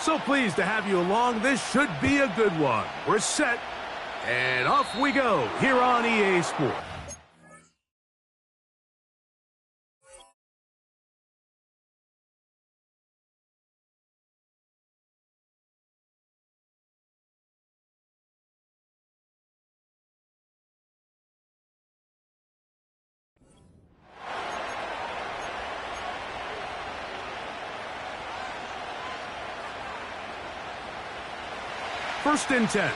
So pleased to have you along. This should be a good one. We're set, and off we go here on EA Sports. First and 10.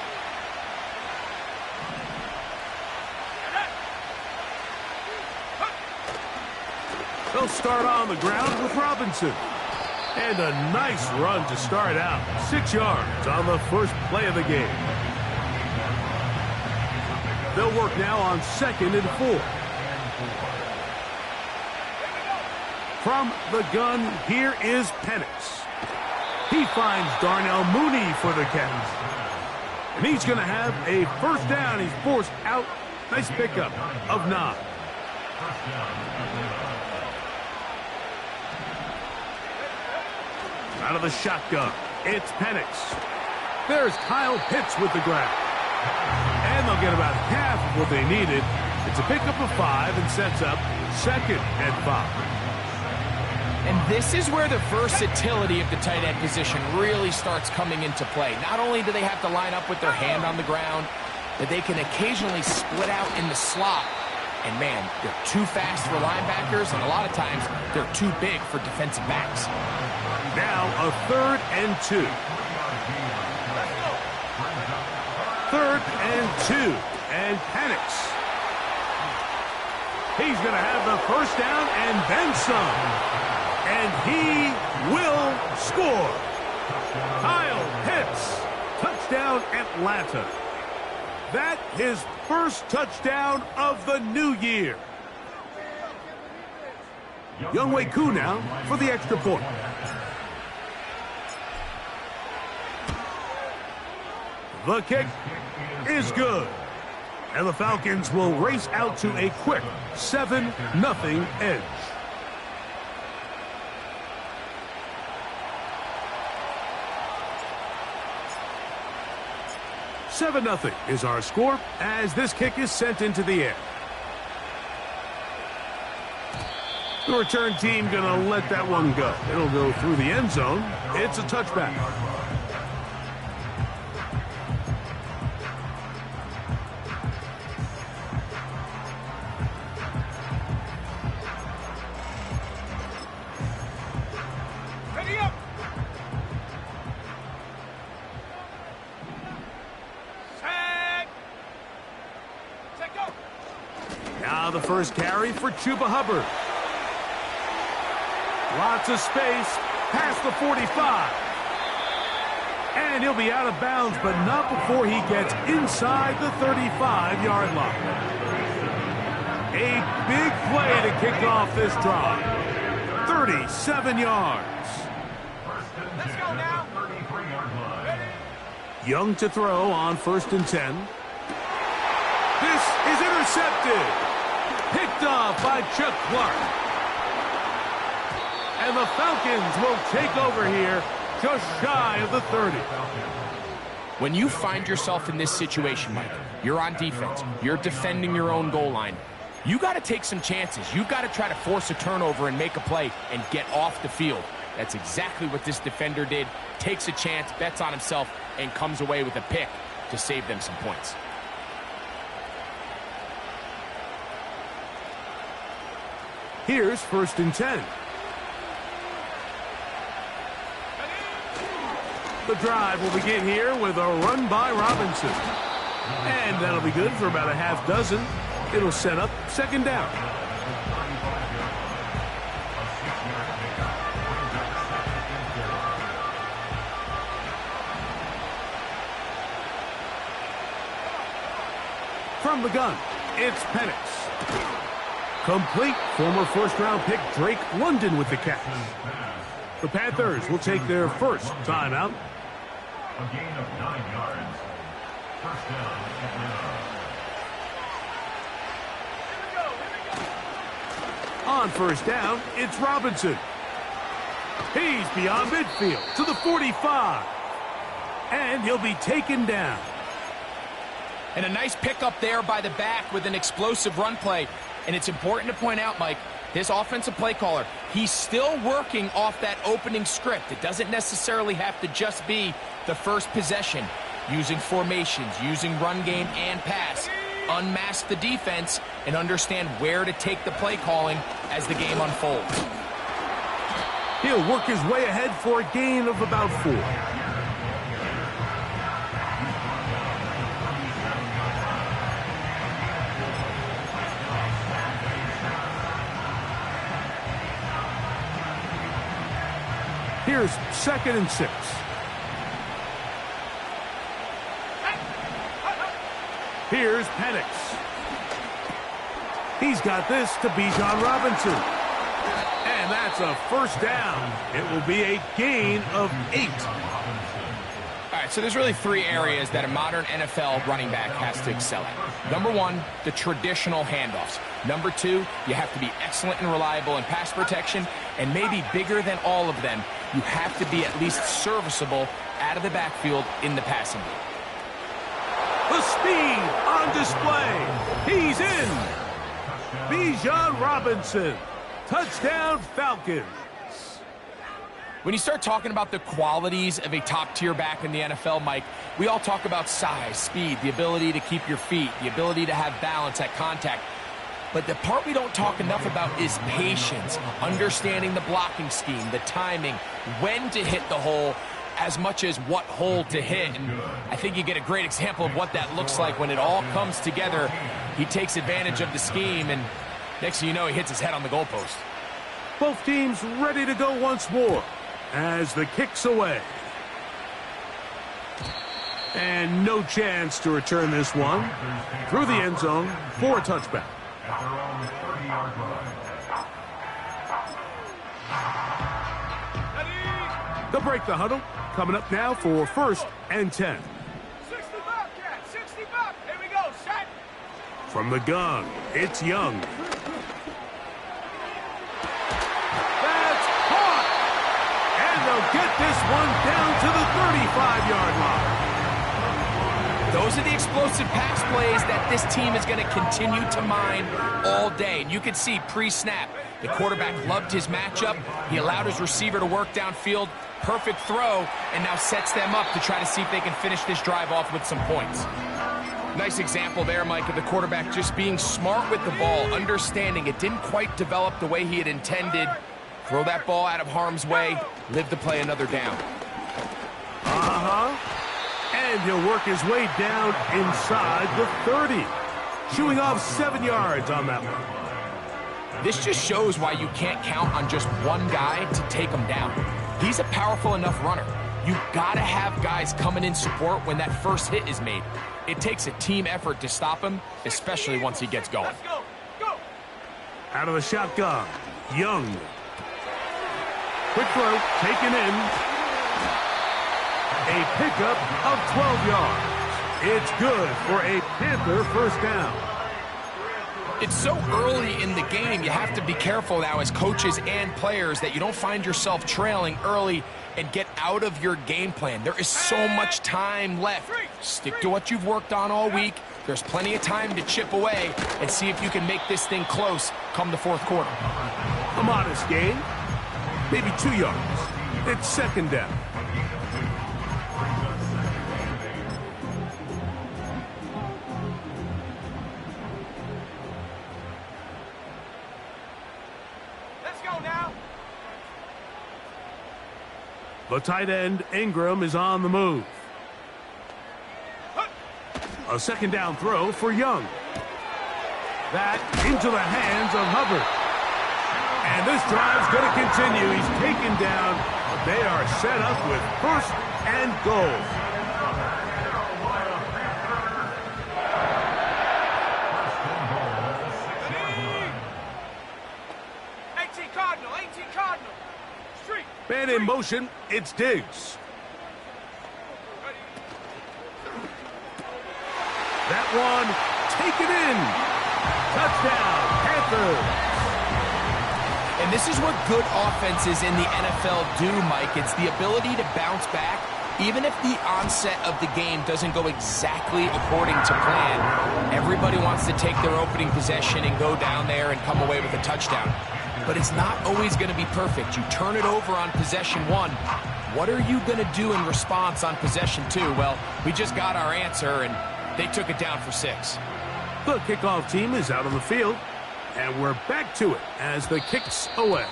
They'll start on the ground with Robinson. And a nice run to start out. 6 yards on the first play of the game. They'll work now on 2nd and 4. From the gun, here is Penix. He finds Darnell Mooney for the catch. And he's going to have a first down. He's forced out. Nice pickup of 9. Out of the shotgun, it's Penix. There's Kyle Pitts with the grab. And they'll get about half of what they needed. It's a pickup of 5 and sets up 2nd and 5. And this is where the versatility of the tight end position really starts coming into play. Not only do they have to line up with their hand on the ground, but they can occasionally split out in the slot. And man, they're too fast for linebackers, and a lot of times they're too big for defensive backs. Now a 3rd and 2. 3rd and 2. And Penix. He's going to have the first down and then some. And he will score. Kyle Pitts. Touchdown Atlanta. That his first touchdown of the new year. Younghoe Koo now for the extra point. The kick is good. And the Falcons will race out to a quick 7-0 edge. 7-0 is our score as this kick is sent into the air. The return team going to let that one go. It'll go through the end zone. It's a touchback. Now the first carry for Chuba Hubbard. Lots of space past the 45. And he'll be out of bounds, but not before he gets inside the 35-yard line. A big play to kick off this drive. 37 yards. Let's go now. Young to throw on 1st and 10. This is intercepted. Picked off by Chuck Clark. And the Falcons will take over here just shy of the 30. When you find yourself in this situation, Mike, you're on defense, you're defending your own goal line, you got to take some chances. You've got to try to force a turnover and make a play and get off the field. That's exactly what this defender did. Takes a chance, bets on himself, and comes away with a pick to save them some points. Here's 1st and 10. The drive will begin here with a run by Robinson. And that'll be good for about a half dozen. It'll set up 2nd down. From the gun, it's Penix. Complete. Former first-round pick Drake London with the catch. The Panthers will take their first timeout. A gain of 9 yards. First down at 9. On 1st down, it's Robinson. He's beyond midfield to the 45. And he'll be taken down. And a nice pickup there by the back with an explosive run play. And it's important to point out, Mike, this offensive play caller, he's still working off that opening script. It doesn't necessarily have to just be the first possession. Using formations, using run game and pass. Unmask the defense and understand where to take the play calling as the game unfolds. He'll work his way ahead for a gain of about 4. Here's 2nd and 6. Here's Penix. He's got this to Bijan Robinson. And that's a first down. It will be a gain of 8. All right, so there's really 3 areas that a modern NFL running back has to excel at. Number 1, the traditional handoffs. Number 2, you have to be excellent and reliable in pass protection. And maybe bigger than all of them, you have to be at least serviceable out of the backfield in the passing game. The speed on display. He's in. Bijan Robinson. Touchdown, Falcons. When you start talking about the qualities of a top-tier back in the NFL, Mike, we all talk about size, speed, the ability to keep your feet, the ability to have balance at contact. But the part we don't talk enough about is patience, understanding the blocking scheme, the timing, when to hit the hole, as much as what hole to hit. And I think you get a great example of what that looks like when it all comes together. He takes advantage of the scheme, and next thing you know, he hits his head on the goalpost. Both teams ready to go once more as the kick's away. And no chance to return this one through the end zone for a touchback. At their own 30-yard line. They'll break the huddle. Coming up now for 1st and 10. 60 Bobcat, 60 Bob. Here we go, set. From the gun, it's Young. That's caught. And they'll get this one down to the 35-yard line. Those are the explosive pass plays that this team is going to continue to mine all day. And you can see pre-snap, the quarterback loved his matchup. He allowed his receiver to work downfield. Perfect throw, and now sets them up to try to see if they can finish this drive off with some points. Nice example there, Mike, of the quarterback just being smart with the ball, understanding it didn't quite develop the way he had intended. Throw that ball out of harm's way, live to play another down. And he'll work his way down inside the 30. Shooing off 7 yards on that one. This just shows why you can't count on just one guy to take him down. He's a powerful enough runner. You've got to have guys coming in support when that first hit is made. It takes a team effort to stop him, especially once he gets going. Let's go. Go. Out of the shotgun, Young. Quick throw, taken in. A pickup of 12 yards. It's good for a Panther first down. It's so early in the game, you have to be careful now as coaches and players that you don't find yourself trailing early and get out of your game plan. There is so much time left. Stick to what you've worked on all week. There's plenty of time to chip away and see if you can make this thing close come the 4th quarter. A modest gain, maybe 2 yards. It's 2nd down. The tight end, Ingram, is on the move. A 2nd down throw for Young. That into the hands of Hubbard. And this drive's going to continue. He's taken down. They are set up with 1st and goal. Man in motion, it's Diggs. That one taken in. Touchdown, Panthers. And And this is what good offenses in the NFL do, Mike. It's the ability to bounce back, even if the onset of the game doesn't go exactly according to plan. Everybody wants to take their opening possession and go down there and come away with a touchdown. But it's not always going to be perfect. You turn it over on possession 1. What are you going to do in response on possession 2? Well, we just got our answer, and they took it down for 6. The kickoff team is out on the field, and we're back to it as the kick's away.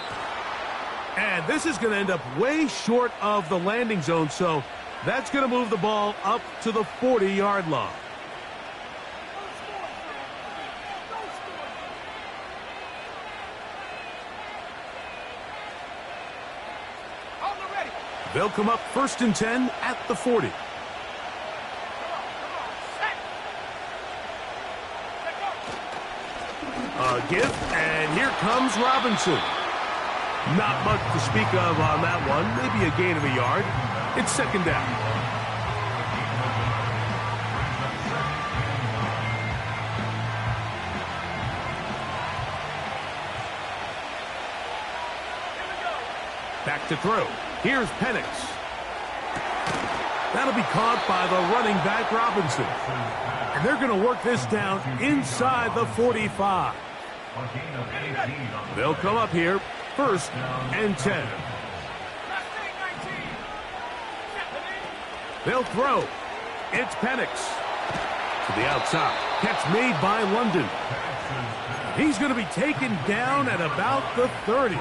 And this is going to end up way short of the landing zone, so that's going to move the ball up to the 40-yard line. They'll come up 1st and 10 at the 40. A give, and here comes Robinson. Not much to speak of on that one. Maybe a gain of a yard. It's 2nd down. Back to throw. Here's Penix. That'll be caught by the running back, Robinson. And they're going to work this down inside the 45. They'll come up here, 1st and 10. They'll throw. It's Penix. To the outside. Catch made by London. He's going to be taken down at about the 30.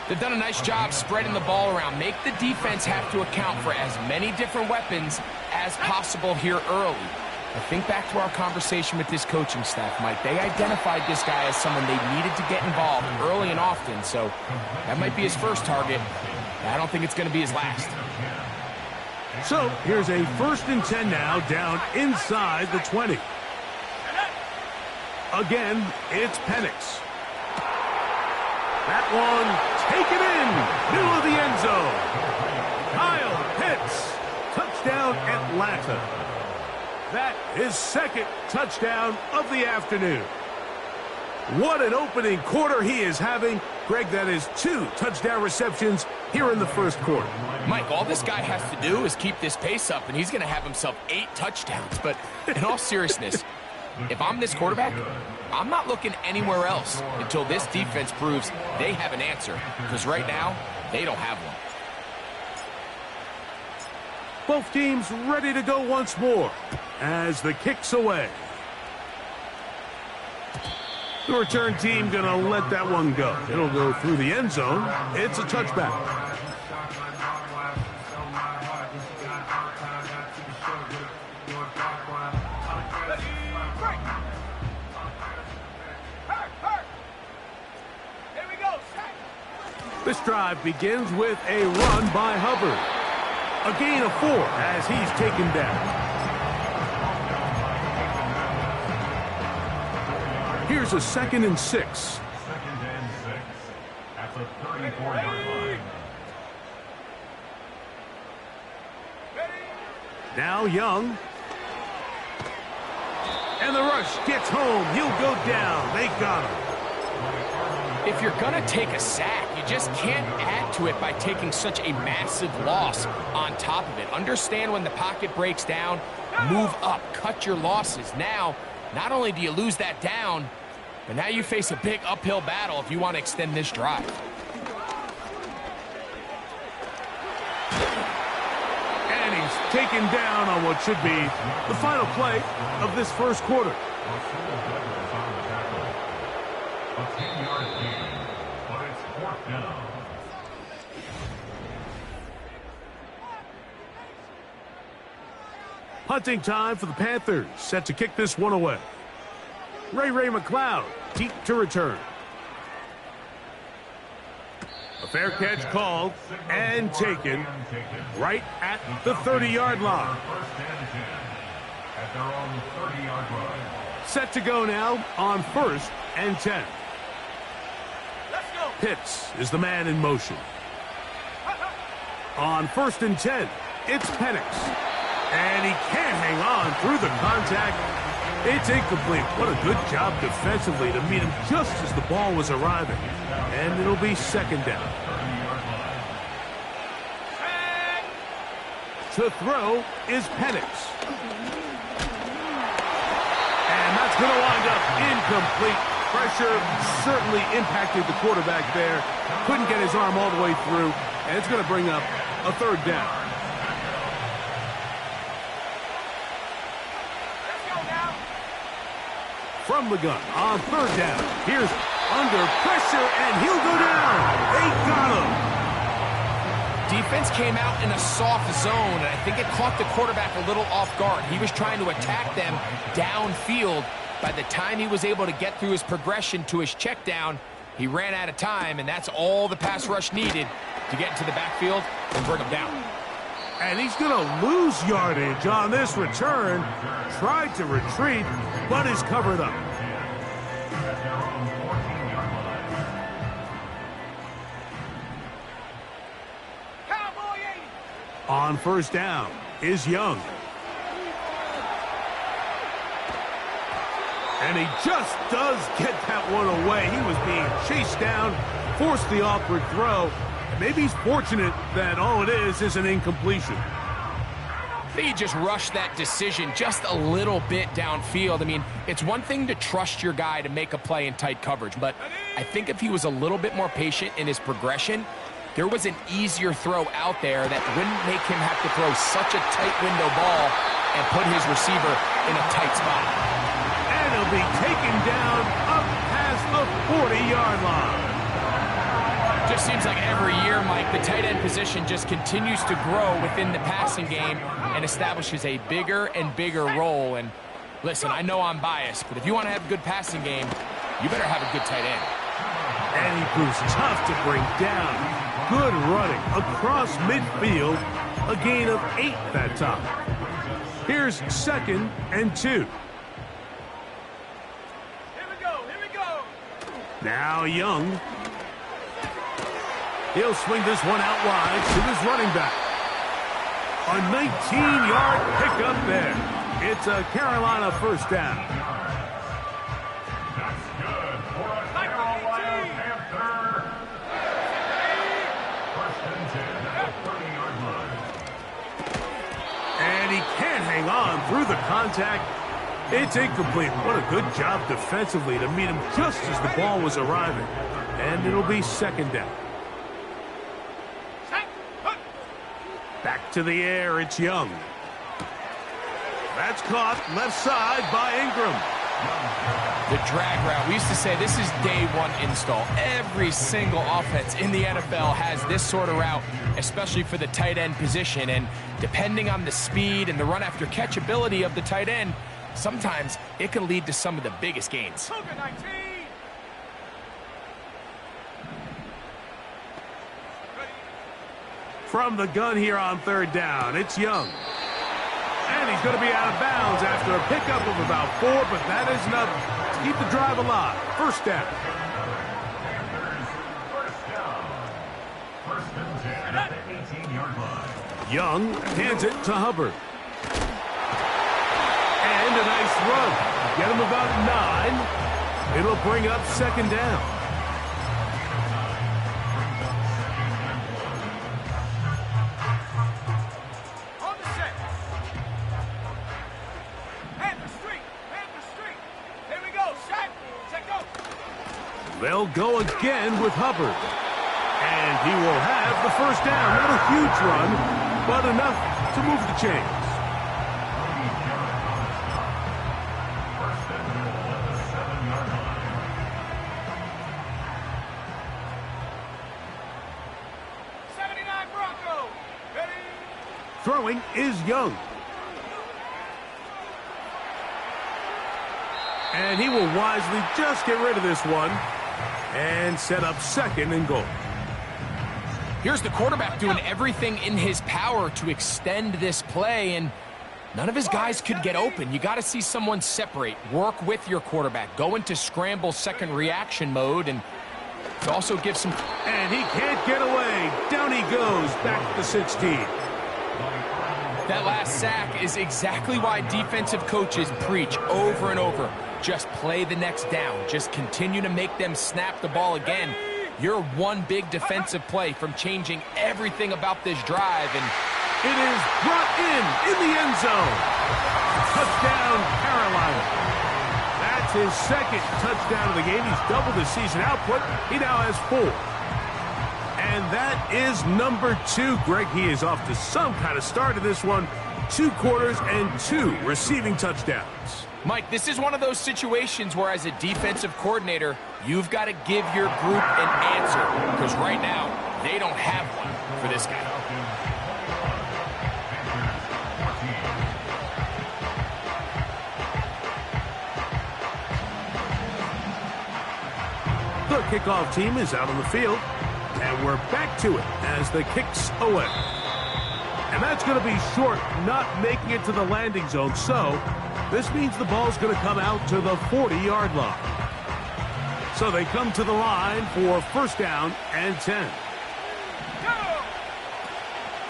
They've done a nice job spreading the ball around. Make the defense have to account for as many different weapons as possible here early. I think back to our conversation with this coaching staff, Mike. They identified this guy as someone they needed to get involved early and often, so that might be his first target. I don't think it's going to be his last. So here's a 1st and 10 now, down inside the 20. Again, it's Penix. That one taken in, middle of the end zone. Kyle Pitts, touchdown Atlanta. That is 2nd touchdown of the afternoon. What an opening quarter he is having. Greg, that is 2 touchdown receptions here in the 1st quarter. Mike, all this guy has to do is keep this pace up, and he's going to have himself 8 touchdowns. But in all seriousness, if I'm this quarterback, I'm not looking anywhere else until this defense proves they have an answer. Because right now, they don't have one. Both teams ready to go once more as the kick's away. The return team going to let that one go. It'll go through the end zone. It's a touchback. This drive begins with a run by Hubbard. A gain of 4 as he's taken down. Here's a 2nd and 6. 2nd and 6 at the 34-yard line. Now Young. And the rush gets home. He'll go down. They got him. If you're going to take a sack, you just can't add to it by taking such a massive loss on top of it. Understand when the pocket breaks down, move up, cut your losses. Now, not only do you lose that down, but now you face a big uphill battle if you want to extend this drive. And he's taken down on what should be the final play of this 1st quarter. A 10-yard gain, but it's 4th down. Punting time for the Panthers, set to kick this one away. Ray McLeod, deep to return. A fair catch called and taken right at the 30-yard line. 1st and 10 at their own 30-yard line. Set to go now on 1st and 10. Let's go. Pitts is the man in motion. On 1st and 10, it's Penix. And he can't hang on through the contact. It's incomplete. What a good job defensively to meet him just as the ball was arriving. And it'll be second down. To throw is Penix. And that's going to wind up incomplete. Pressure certainly impacted the quarterback there. Couldn't get his arm all the way through. And it's going to bring up a third down. Let's go now. From the gun on third down. Here's under pressure, and he'll go down. They got him. Defense came out in a soft zone, and I think it caught the quarterback a little off guard. He was trying to attack them downfield. By the time he was able to get through his progression to his check down, he ran out of time, and that's all the pass rush needed to get into the backfield and bring him down. And he's going to lose yardage on this return. Tried to retreat, but is covered up. On first down is Young. And he just does get that one away. He was being chased down, forced the awkward throw. Maybe he's fortunate that all it is an incompletion. I think he just rushed that decision just a little bit downfield. I mean, it's one thing to trust your guy to make a play in tight coverage, but I think if he was a little bit more patient in his progression, there was an easier throw out there that wouldn't make him have to throw such a tight window ball and put his receiver in a tight spot. And he'll be taken down up past the 40-yard line. Just seems like every year, Mike, the tight end position just continues to grow within the passing game and establishes a bigger and bigger role. And listen, I know I'm biased, but if you want to have a good passing game, you better have a good tight end. And he proves tough to bring down. Good running across midfield. A gain of 8 that time. Here's 2nd and 2. Here we go. Here we go. Now Young. He'll swing this one out wide to his running back. A 19-yard pickup there. It's a Carolina first down. That's good for a Carolina Panther. First and 10 at the 30-yard line. And he can't hang on through the contact. It's incomplete. What a good job defensively to meet him just as the ball was arriving. And it'll be second down. Back to the air, it's Young. That's caught left side by Ingram. The drag route. We used to say this is day one install. Every single offense in the NFL has this sort of route, especially for the tight end position. And depending on the speed and the run after catch ability of the tight end, sometimes it can lead to some of the biggest gains. From the gun here on third down, it's Young. And he's going to be out of bounds after a pickup of about 4, but that is enough to keep the drive alive. First down. First and 10 at the 18-yard line. Young hands it to Hubbard. And a nice run. Get him about 9. It'll bring up second down. They'll go again with Hubbard. And he will have the first down. Not a huge run, but enough to move the chains. First and goal at the 7-yard line. Bronco. Ready? Throwing is Young. And he will wisely just get rid of this one and set up second and goal. Here's the quarterback doing everything in his power to extend this play, and none of his guys could get open. You got to see someone separate, work with your quarterback, go into scramble second reaction mode, and to also give some... And he can't get away. Down he goes, back to 16. That last sack is exactly why defensive coaches preach over and over. Just play the next down. Just continue to make them snap the ball again. You're one big defensive play from changing everything about this drive. And it is brought in the end zone. Touchdown, Carolina. That's his second touchdown of the game. He's doubled his season output. He now has 4. And that is number 2. Greg, he is off to some kind of start in this one. 2 quarters and 2 receiving touchdowns. Mike, this is one of those situations where as a defensive coordinator, you've got to give your group an answer. Because right now, they don't have one for this guy. The kickoff team is out on the field. And we're back to it as the kick's away. And that's going to be short, not making it to the landing zone. So this means the ball's going to come out to the 40-yard line. So they come to the line for first down and 10.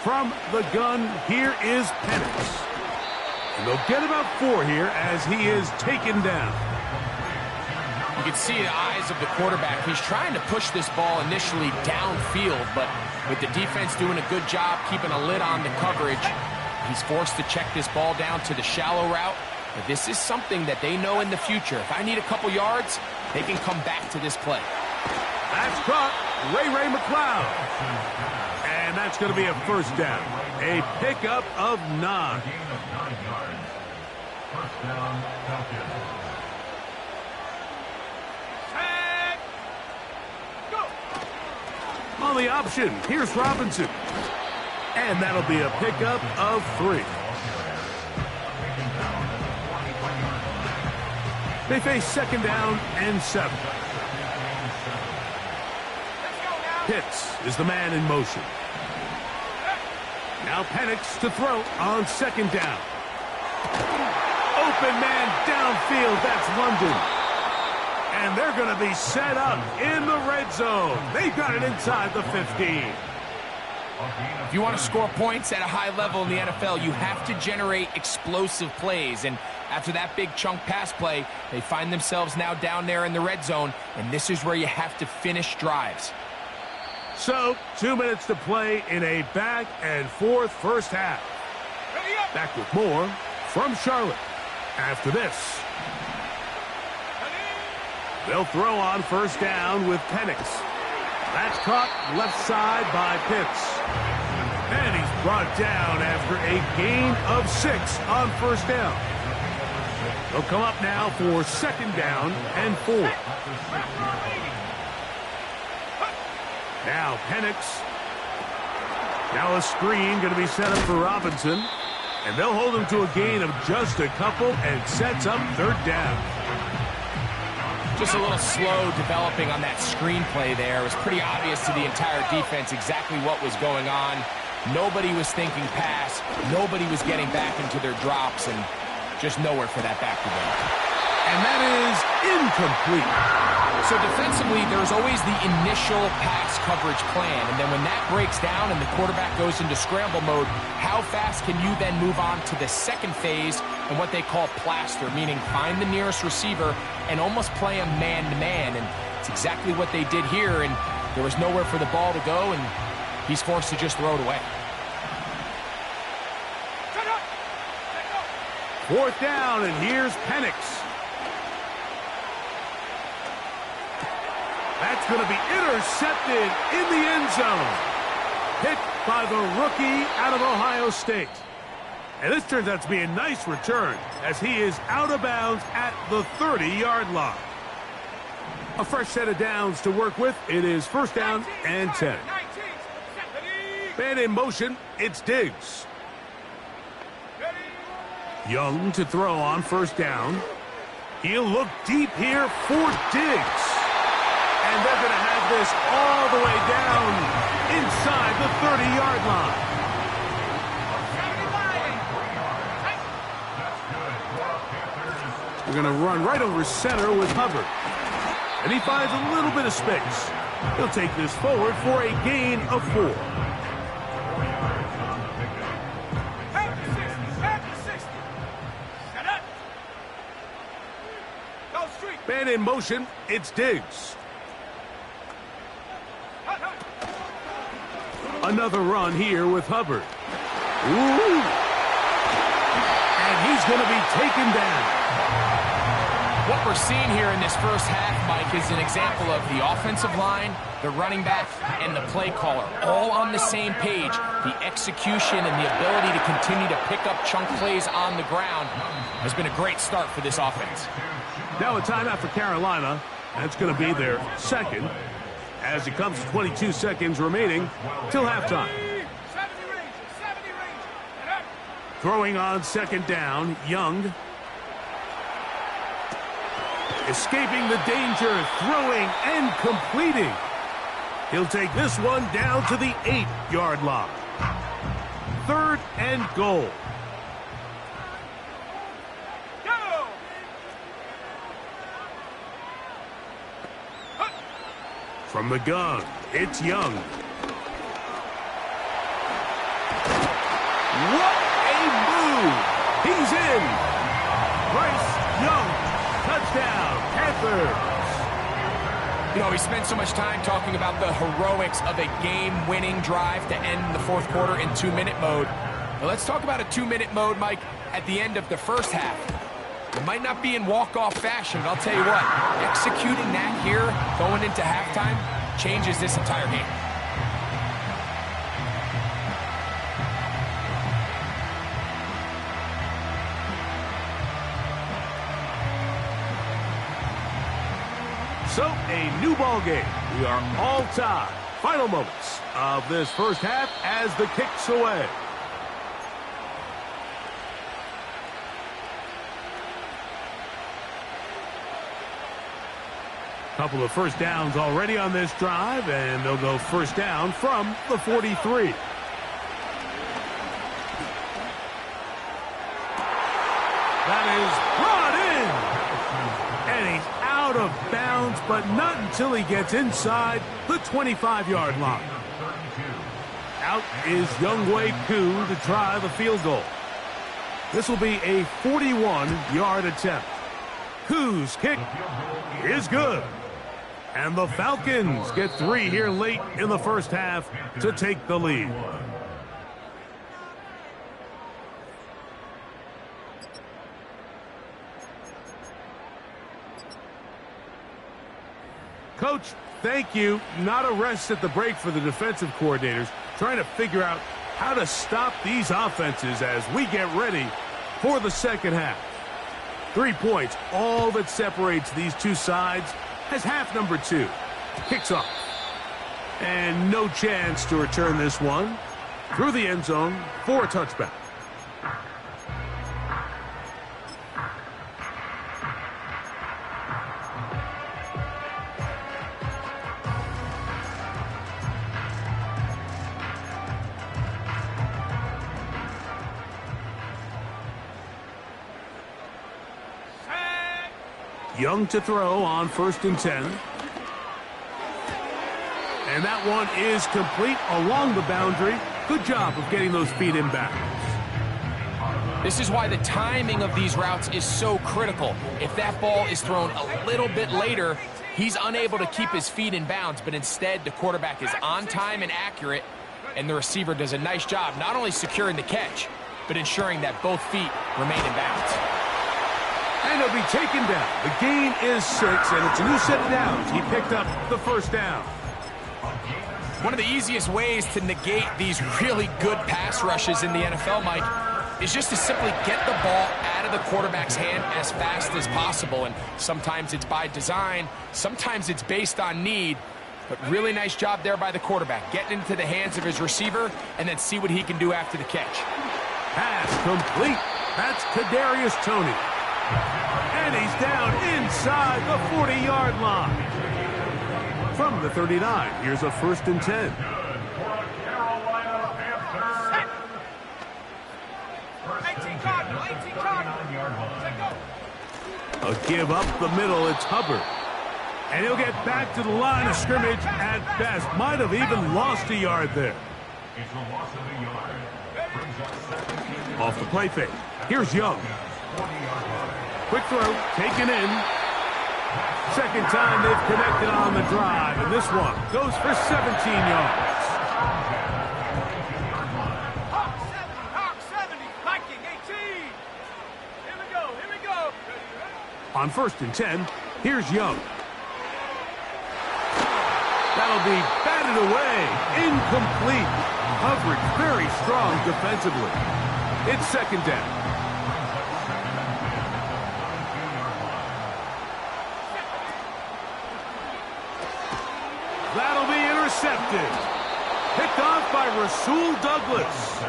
From the gun, here is Penix. And they'll get about 4 here as he is taken down. You can see the eyes of the quarterback. He's trying to push this ball initially downfield, but with the defense doing a good job keeping a lid on the coverage, he's forced to check this ball down to the shallow route. But this is something that they know in the future. If I need a couple yards, they can come back to this play. That's caught. Ray McLeod. And that's going to be a first down. A pickup of 9. First down, Falcons. On the option, here's Robinson. And that'll be a pickup of 3. They face second down and 7. Pitts is the man in motion. Now Penix to throw on second down. Open man downfield, that's London. And they're going to be set up in the red zone. They've got it inside the 15. If you want to score points at a high level in the NFL, you have to generate explosive plays. And after that big chunk pass play, they find themselves now down there in the red zone. And this is where you have to finish drives. So, 2 minutes to play in a back and forth first half. Back with more from Charlotte after this. They'll throw on first down with Penix. That's caught left side by Pitts. And he's brought down after a gain of 6 on first down. They'll come up now for second down and 4. Now Penix. Now a screen going to be set up for Robinson. And they'll hold him to a gain of just a couple and sets up third down. Just a little slow developing on that screenplay there. It was pretty obvious to the entire defense exactly what was going on. Nobody was thinking pass. Nobody was getting back into their drops, and just nowhere for that back to go. And that is incomplete. So defensively, there's always the initial pass coverage plan, and then when that breaks down and the quarterback goes into scramble mode, how fast can you then move on to the second phase and what they call plaster, meaning find the nearest receiver and almost play him man-to-man, and it's exactly what they did here, and there was nowhere for the ball to go, and he's forced to just throw it away. Fourth down, and here's Penix. That's going to be intercepted in the end zone. Picked by the rookie out of Ohio State. And this turns out to be a nice return as he is out of bounds at the 30-yard line. A fresh set of downs to work with. It is first down and 10. Man in motion, it's Diggs. Young to throw on first down. He'll look deep here for Diggs. And they're going to have this all the way down inside the 30-yard line. We're going to run right over center with Hubbard. And he finds a little bit of space. He'll take this forward for a gain of 4. And in motion, it's Diggs. Another run here with Hubbard. Ooh. And he's going to be taken down. What we're seeing here in this first half, Mike, is an example of the offensive line, the running back, and the play caller all on the same page. The execution and the ability to continue to pick up chunk plays on the ground has been a great start for this offense. Now a timeout for Carolina. That's going to be their second, as it comes to 22 seconds remaining till halftime. 70 range. Throwing on second down, Young. Escaping the danger, throwing and completing. He'll take this one down to the 8-yard line. 3rd and goal. Go! From the gun, it's Young. What a move! He's in! Bryce Young. Touchdown, Panthers! You know, we spent so much time talking about the heroics of a game-winning drive to end the fourth quarter in 2-minute mode. Well, let's talk about a 2-minute mode, Mike, at the end of the first half. It might not be in walk-off fashion, but I'll tell you what, executing that here, going into halftime, changes this entire game. So, a new ball game. We are all tied. Final moments of this first half as the kick's away. Couple of first downs already on this drive, and they'll go first down from the 43. That is brought in. And he's out of bounds, but not until he gets inside the 25-yard line. Out is Younghoe Koo to try the field goal. This will be a 41-yard attempt. Koo's kick is good. And the Falcons get 3 here late in the first half to take the lead. Coach, thank you. Not a rest at the break for the defensive coordinators, trying to figure out how to stop these offenses as we get ready for the second half. 3 points, all that separates these two sides, as half number 2 kicks off. And no chance to return this one through the end zone for a touchback. Young to throw on 1st and 10. And that one is complete along the boundary. Good job of getting those feet in bounds. This is why the timing of these routes is so critical. If that ball is thrown a little bit later, he's unable to keep his feet in bounds, but instead the quarterback is on time and accurate, and the receiver does a nice job not only securing the catch, but ensuring that both feet remain in bounds. And he'll be taken down. The gain is 6, and it's a new set of downs. He picked up the first down. One of the easiest ways to negate these really good pass rushes in the NFL, Mike, is just to simply get the ball out of the quarterback's hand as fast as possible. And sometimes it's by design, sometimes it's based on need. But really nice job there by the quarterback, getting into the hands of his receiver and then see what he can do after the catch. Pass complete. That's Kadarius Toney. And he's down inside the 40-yard line. From the 39, here's a 1st and 10. A give up the middle, it's Hubbard. And he'll get back to the line of scrimmage at best. Might have even lost a yard there. Off the play fake. Here's Young. Quick throw, taken in. Second time they've connected on the drive, and this one goes for 17 yards. Hawk 70, Viking 18. Here we go. On 1st and 10, here's Young. That'll be batted away. Incomplete. Coverage very strong defensively. It's 2nd down. That'll be intercepted. Picked off by Rasul Douglas.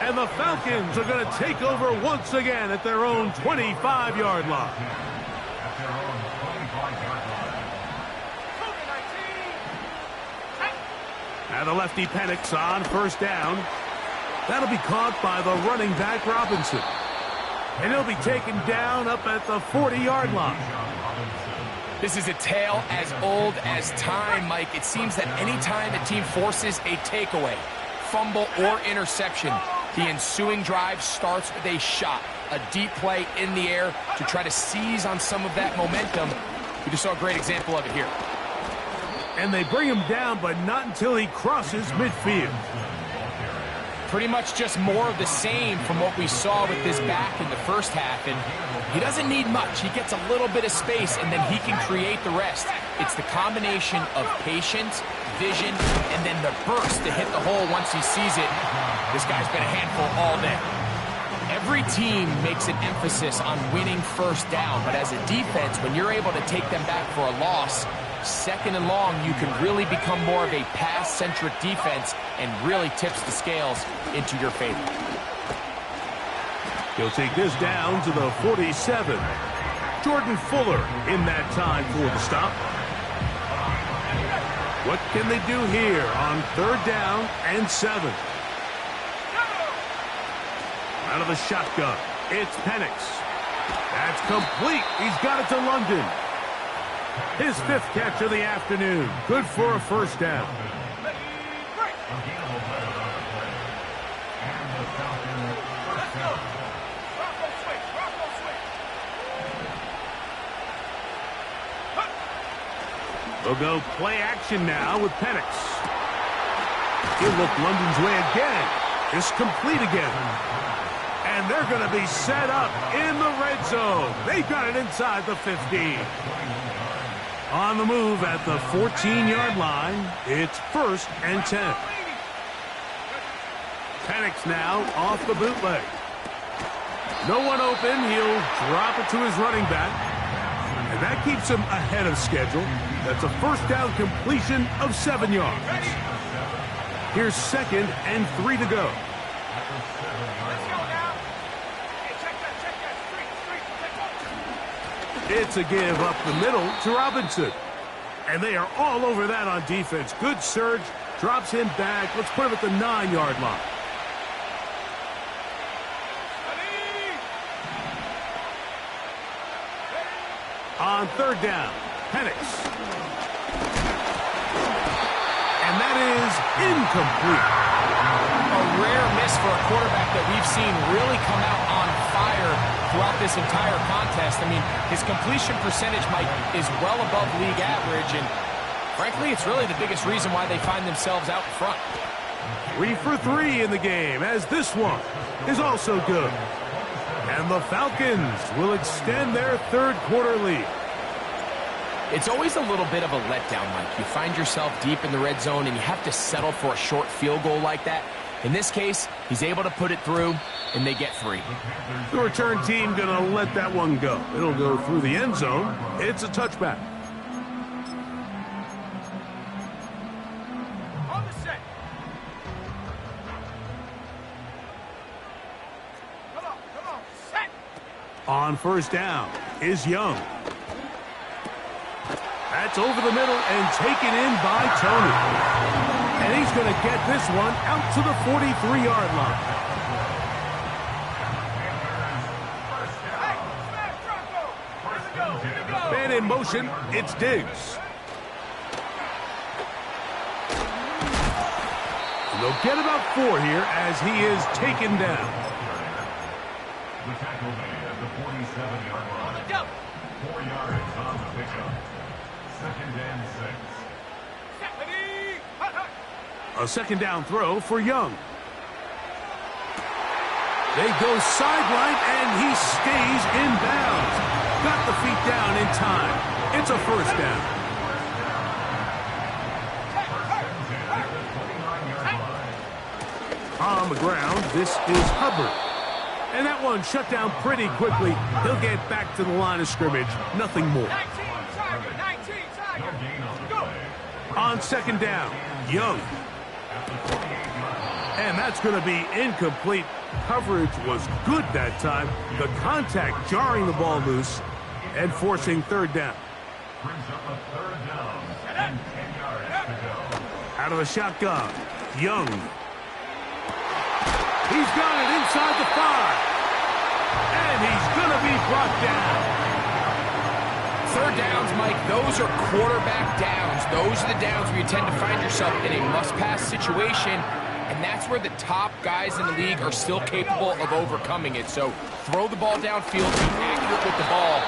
And the Falcons are going to take over once again at their own 25-yard line. Now the lefty Penix on 1st down. That'll be caught by the running back Robinson. And he'll be taken down up at the 40-yard line. This is a tale as old as time, Mike. It seems that any time a team forces a takeaway, fumble, or interception, the ensuing drive starts with a shot, a deep play in the air to try to seize on some of that momentum. We just saw a great example of it here. And they bring him down, but not until he crosses midfield. Pretty much just more of the same from what we saw with this back in the first half. And he doesn't need much. He gets a little bit of space, and then he can create the rest. It's the combination of patience, vision, and then the burst to hit the hole once he sees it. This guy's been a handful all day. Every team makes an emphasis on winning 1st down, but as a defense, when you're able to take them back for a loss, 2nd and long, you can really become more of a pass-centric defense and really tips the scales into your favor. He'll take this down to the 47. Jordan Fuller in that time for the stop. What can they do here on 3rd down and 7? Out of the shotgun, it's Penix. That's complete. He's got it to London. His 5th catch of the afternoon. Good for a 1st down. We'll go play action now with Penix. He'll look London's way again. It's complete again. And they're going to be set up in the red zone. They've got it inside the 15. On the move at the 14-yard line, it's 1st and 10. Penix now off the bootleg. No one open. He'll drop it to his running back. And that keeps him ahead of schedule. That's a 1st down completion of 7 yards. Here's 2nd and 3 to go. It's a give up the middle to Robinson. And they are all over that on defense. Good surge. Drops him back. Let's put him at the 9-yard line. On 3rd down, Penix. And that is incomplete. A rare miss for a quarterback that we've seen really come out on fire throughout this entire contest. I mean, his completion percentage, Mike, is well above league average, and frankly, it's really the biggest reason why they find themselves out in front. 3 for 3 in the game, as this one is also good. And the Falcons will extend their 3rd quarter lead. It's always a little bit of a letdown, Mike. You find yourself deep in the red zone, and you have to settle for a short field goal like that. In this case, he's able to put it through, and they get 3. The return team going to let that one go. It'll go through the end zone. It's a touchback. On the set. Come on, set. On 1st down is Young. That's over the middle and taken in by Tony. And he's going to get this one out to the 43-yard line. Man in motion, it's Diggs. And they'll get about 4 here as he is taken down. The tackle made at the 47-yard line. 4 yards on the pickup. Second and 6. A second down throw for Young. They go sideline, and he stays in bounds. Got the feet down in time. It's a first down. On the ground, this is Hubbard. And that one shut down pretty quickly. He'll get back to the line of scrimmage. Nothing more. 19 Tiger. Go. On second down, Young. And that's going to be incomplete. Coverage was good that time. The contact jarring the ball loose and forcing third down. Brings up a third down and 10 yards to go. Out of the shotgun, Young. He's got it inside the 5. And he's going to be brought down. Third downs, Mike, those are quarterback downs. Those are the downs where you tend to find yourself in a must-pass situation, and that's where the top guys in the league are still capable of overcoming it. So throw the ball downfield, be accurate with the ball.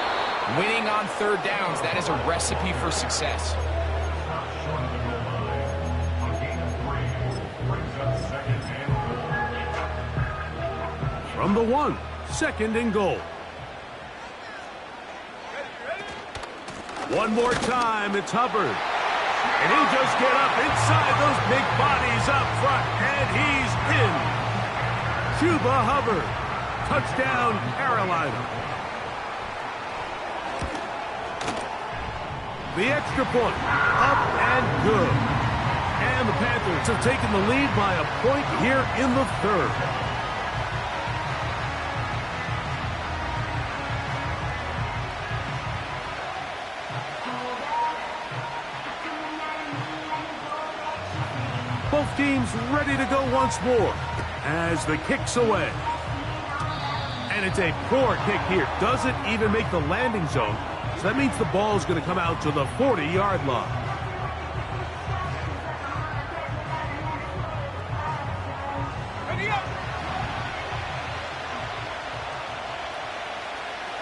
Winning on third downs, that is a recipe for success. Short of the goal line. A gain of 3 brings up second and goal. From the 1, second and goal. One more time, it's Hubbard. And he'll just get up inside those big bodies up front, and he's in. Chuba Hubbard. Touchdown, Carolina. The extra point, up and good. And the Panthers have taken the lead by a point here in the third. Both teams ready to go once more as the kick's away. And it's a poor kick here. Doesn't even make the landing zone. So that means the ball's going to come out to the 40-yard line. Ready up.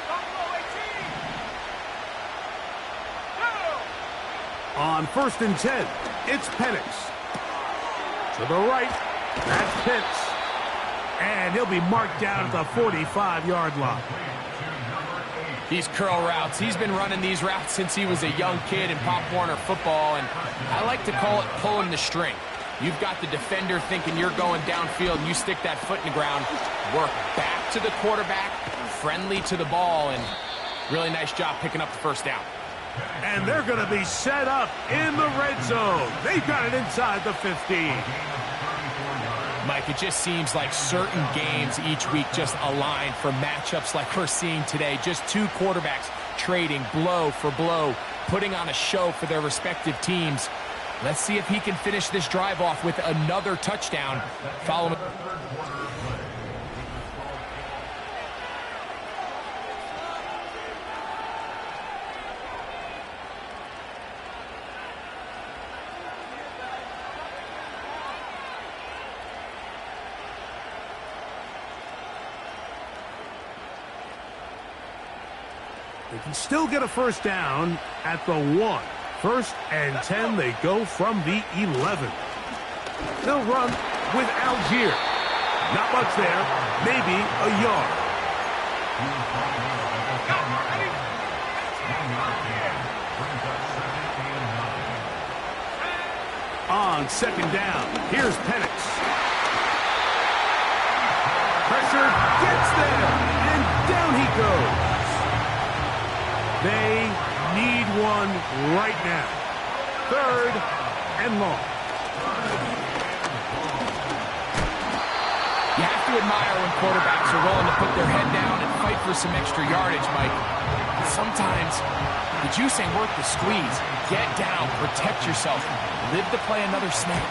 Buffalo 18. Go. On 1st and 10, it's Penix. To the right, that's Pitts. And he'll be marked down at the 45-yard line. These curl routes, he's been running these routes since he was a young kid in Pop Warner football, and I like to call it pulling the string. You've got the defender thinking you're going downfield, and you stick that foot in the ground, work back to the quarterback, friendly to the ball, and really nice job picking up the first down. And they're going to be set up in the red zone. They've got it inside the 15. Mike, it just seems like certain games each week just align for matchups like we're seeing today. Just two quarterbacks trading blow for blow, putting on a show for their respective teams. Let's see if he can finish this drive off with another touchdown. Follow him. They can still get a first down at the 1. 1st and 10, they go from the 11. They'll run with Algier. Not much there, maybe a yard. On 2nd down, here's Penix. Pressure gets there, and down he goes. They need one right now. 3rd and long. You have to admire when quarterbacks are willing to put their head down and fight for some extra yardage, Mike. Sometimes the juice ain't worth the squeeze. Get down, protect yourself, live to play another snap.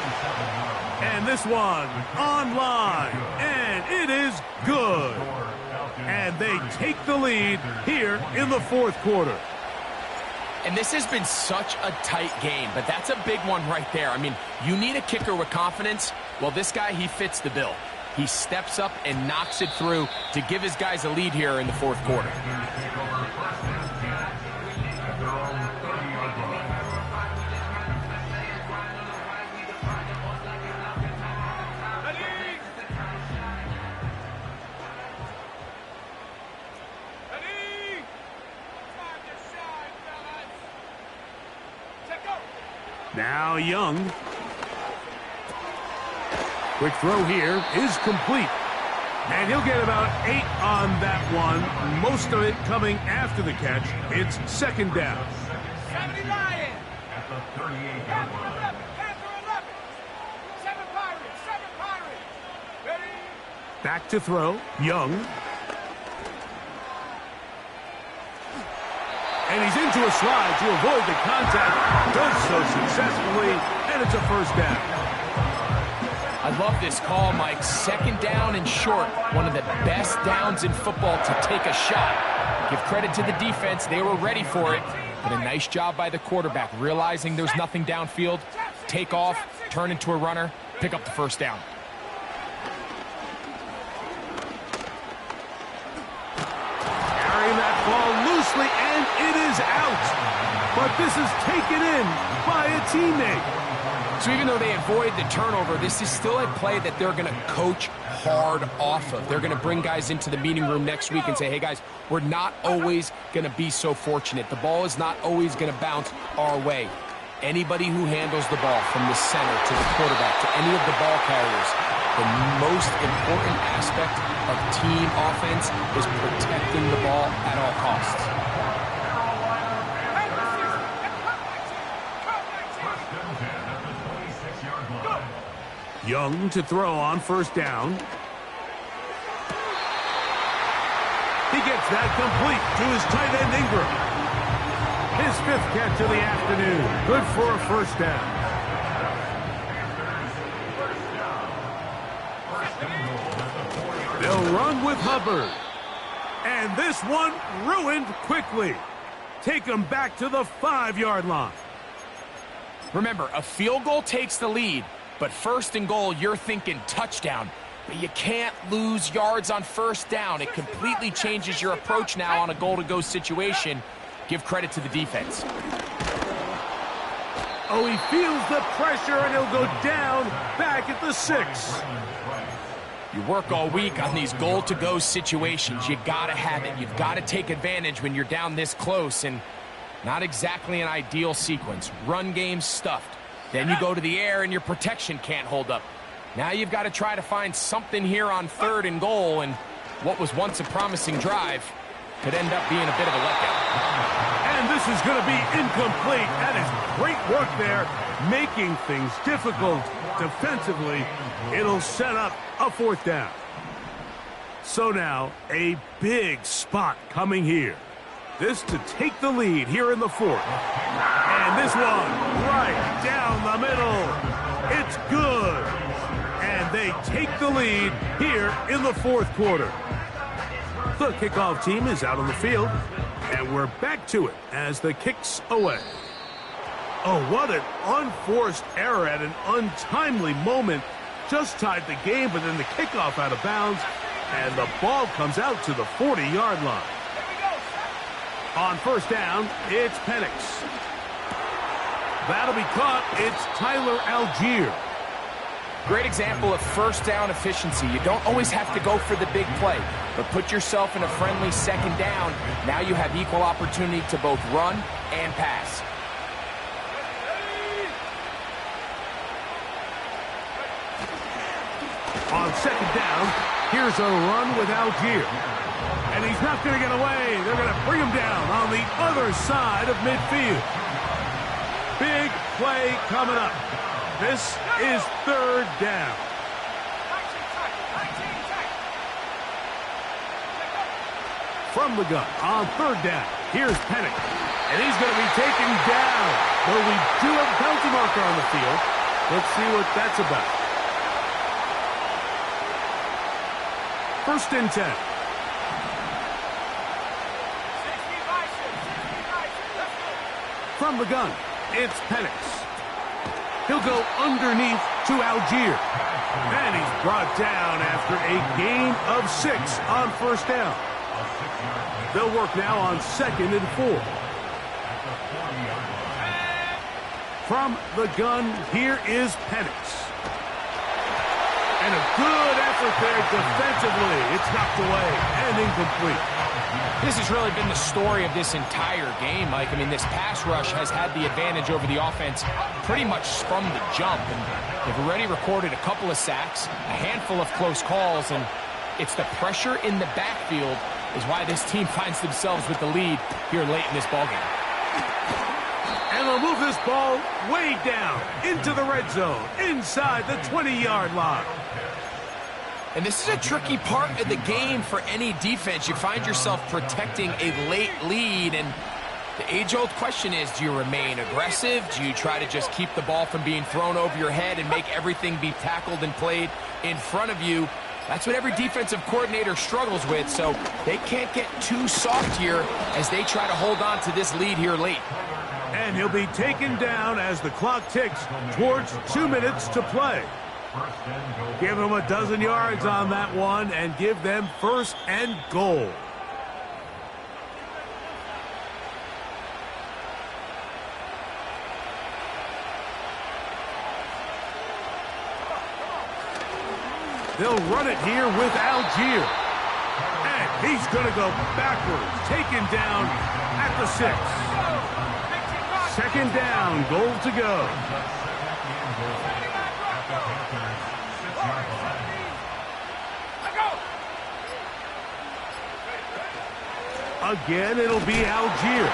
And this one online, and it is good. And they take the lead here in the 4th quarter. And this has been such a tight game, but that's a big one right there. I mean, you need a kicker with confidence. Well, this guy, he fits the bill. He steps up and knocks it through to give his guys a lead here in the 4th quarter. Now Young. Quick throw here is complete. And he'll get about 8 on that one. Most of it coming after the catch. It's second down. 70 Lions. At the 38-yard Panther line. 11. Panther 11. 7 Pirates. 7 Pirates. Ready? Back to throw. Young. And he's into a slide to avoid the contact. Does so successfully. And it's a first down. I love this call, Mike. Second down and short. One of the best downs in football to take a shot. Give credit to the defense. They were ready for it. But a nice job by the quarterback, realizing there's nothing downfield. Take off, turn into a runner, pick up the first down. Carrying that ball loosely, and it is out. But this is taken in by a teammate. So even though they avoid the turnover, this is still a play that they're going to coach hard off of. They're going to bring guys into the meeting room next week and say, hey, guys, we're not always going to be so fortunate. The ball is not always going to bounce our way. Anybody who handles the ball from the center to the quarterback to any of the ball carriers, the most important aspect of team offense is protecting the ball at all costs. Young to throw on first down. He gets that complete to his tight end Ingram. His 5th catch of the afternoon. Good for a first down. They'll run with Hubbard. And this one ruined quickly. Take him back to the 5-yard line. Remember, a field goal takes the lead. But first and goal, you're thinking touchdown. But you can't lose yards on first down. It completely changes your approach now on a goal-to-go situation. Give credit to the defense. Oh, he feels the pressure, and he'll go down back at the 6. You work all week on these goal-to-go situations. You got to have it. You've got to take advantage when you're down this close, and not exactly an ideal sequence. Run game stuffed. Then you go to the air and your protection can't hold up. Now you've got to try to find something here on 3rd and goal, and what was once a promising drive could end up being a bit of a letdown. And this is going to be incomplete. That is great work there, making things difficult defensively. It'll set up a 4th down. So now a big spot coming here. This to take the lead here in the 4th. And this one right down the middle. It's good. And they take the lead here in the 4th quarter. The kickoff team is out on the field. And we're back to it as the kick's away. Oh, what an unforced error at an untimely moment. Just tied the game, but then the kickoff out of bounds. And the ball comes out to the 40-yard line. On first down, it's Penix. That'll be caught. It's Tyler Algier. Great example of first down efficiency. You don't always have to go for the big play, but put yourself in a friendly second down. Now you have equal opportunity to both run and pass. On second down, here's a run with Algier. And he's not going to get away. They're going to bring him down on the other side of midfield. Big play coming up. This is 3rd down. From the gun on 3rd down, here's Penix. And he's going to be taken down. Though we do have a penalty marker on the field. Let's see what that's about. 1st and 10. From the gun, it's Penix. He'll go underneath to Algier. And he's brought down after a gain of 6 on first down. They'll work now on 2nd and 4. From the gun, here is Penix. And a good effort there defensively. It's knocked away and incomplete. This has really been the story of this entire game, Mike. I mean, this pass rush has had the advantage over the offense pretty much from the jump. And they've already recorded a couple of sacks, a handful of close calls, and it's the pressure in the backfield is why this team finds themselves with the lead here late in this ballgame. And they'll move this ball way down into the red zone, inside the 20-yard line. And this is a tricky part of the game for any defense. You find yourself protecting a late lead, and the age-old question is, do you remain aggressive? Do you try to just keep the ball from being thrown over your head and make everything be tackled and played in front of you? That's what every defensive coordinator struggles with, so they can't get too soft here as they try to hold on to this lead here late. And he'll be taken down as the clock ticks towards 2 minutes to play. Give them a dozen yards on that one and give them first and goal. They'll run it here with Algier. And he's going to go backwards, taken down at the 6. Second down, goal to go. Again, it'll be Algier.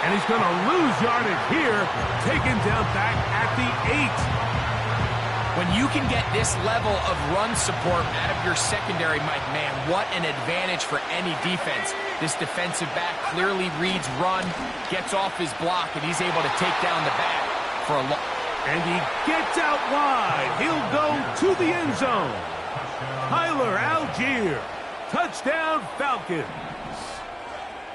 And he's going to lose yardage here, taken down back at the 8. When you can get this level of run support out of your secondary, Mike, man, what an advantage for any defense. This defensive back clearly reads run, gets off his block, and he's able to take down the back for a long. And he gets out wide. He'll go to the end zone. Tyler Algier. Touchdown, Falcons.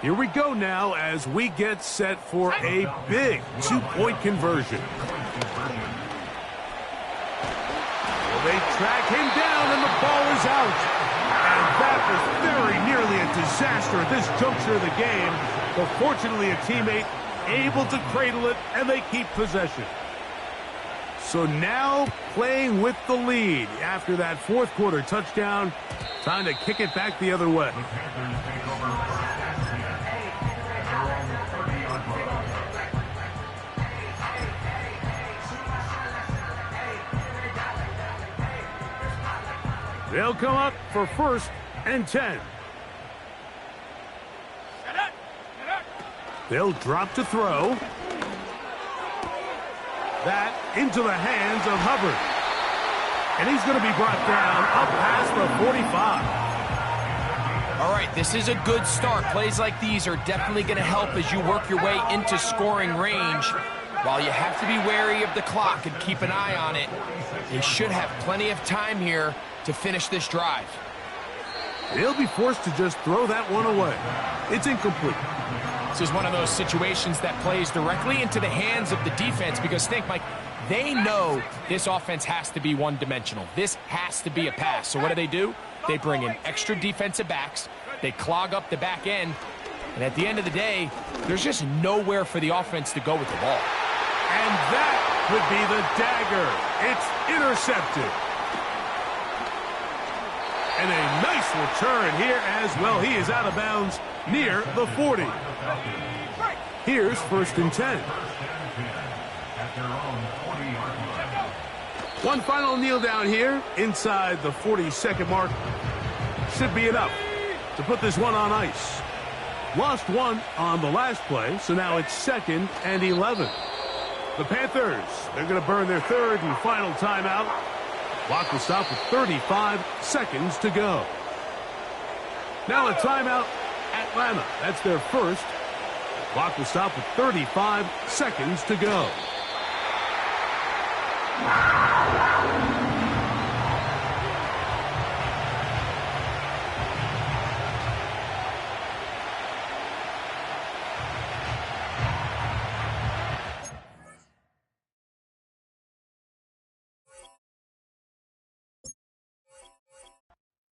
Here we go now as we get set for a big 2-point conversion. Well, they track him down and the ball is out. And that was very nearly a disaster at this juncture of the game. But fortunately, a teammate able to cradle it, and they keep possession. So now playing with the lead after that fourth quarter touchdown. Time to kick it back the other way. They'll come up for first and 10. They'll drop to throw. That into the hands of Hubbard. And he's going to be brought down up past the 45. All right, this is a good start. Plays like these are definitely going to help as you work your way into scoring range. While you have to be wary of the clock and keep an eye on it, they should have plenty of time here to finish this drive. They'll be forced to just throw that one away. It's incomplete. This is one of those situations that plays directly into the hands of the defense because think, Mike, they know this offense has to be one-dimensional. This has to be a pass. So what do? They bring in extra defensive backs. They clog up the back end. And at the end of the day, there's just nowhere for the offense to go with the ball. And that would be the dagger. It's intercepted. And a nice return here as well. He is out of bounds near the 40. Here's first and 10. One final kneel down here inside the 40-second mark. Should be enough to put this one on ice. Lost one on the last play, so now it's 2nd and 11. The Panthers, they're going to burn their third and final timeout. Clock will stop with 35 seconds to go. Now a timeout, Atlanta. That's their first. Clock will stop with 35 seconds to go.